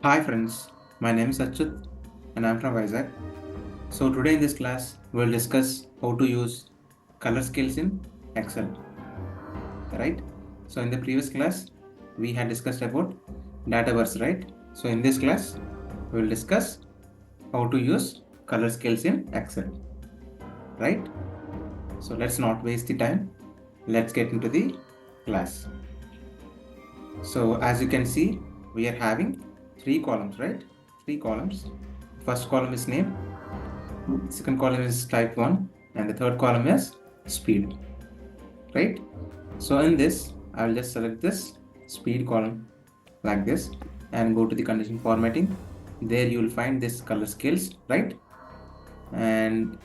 Hi friends, my name is Achut and I'm from Vizag. So today in this class we'll discuss how to use color scales in Excel, right? So in the previous class we had discussed about data bars, right? So in this class we'll discuss how to use color scales in Excel, right? So let's not waste the time. Let's get into the class. So as you can see, we are having three columns, right? Three columns. First column is name, second column is type 1, and the third column is speed, right? So in this, I will just select this speed column like this and go to the condition formatting. There you will find this color scales, right? And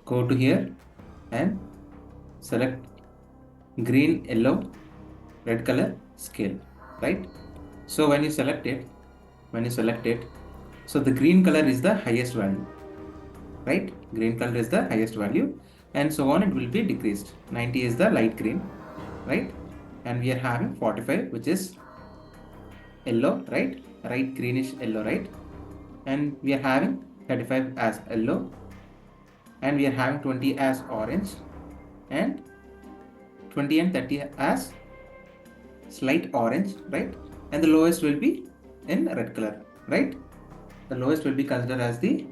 go to here and select green, yellow, red color scale, right? So when you select it, so the green color is the highest value, right? Green color is the highest value, and so on it will be decreased. 90 is the light green, right? And we are having 45, which is yellow, right? Right greenish yellow, right? And we are having 35 as yellow, and we are having 20 as orange, and 20 and 30 as slight orange, right? And the lowest will be in red color, right? The lowest will be considered as the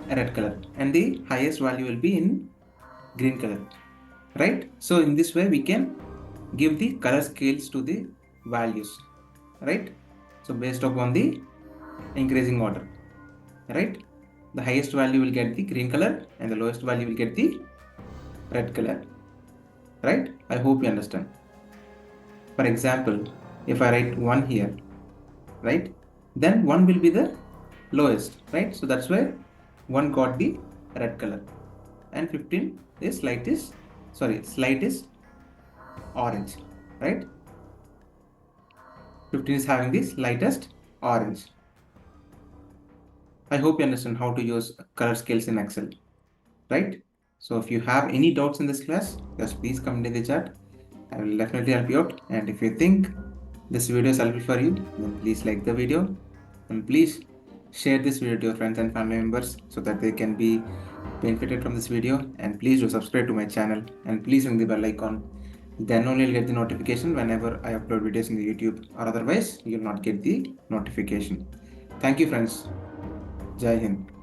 red color, and the highest value will be in green color, right? So in this way we can give the color scales to the values, right? So based upon the increasing order, right? The highest value will get the green color and the lowest value will get the red color, right? I hope you understand. For example, if I write 1 here, right, then 1 will be the lowest, right? So that's why 1 got the red color, and 15 is slight is orange, right? 15 is having the slightest orange. I hope you understand how to use color scales in Excel, right? So if you have any doubts in this class, just please comment in the chat. I will definitely help you out. And if you think this video is helpful for you, then please like the video and please share this video to your friends and family members so that they can be benefited from this video. And please do subscribe to my channel and please ring the bell icon. Then only you'll get the notification whenever I upload videos in the YouTube, or otherwise you'll not get the notification. Thank you friends. Jai Hind.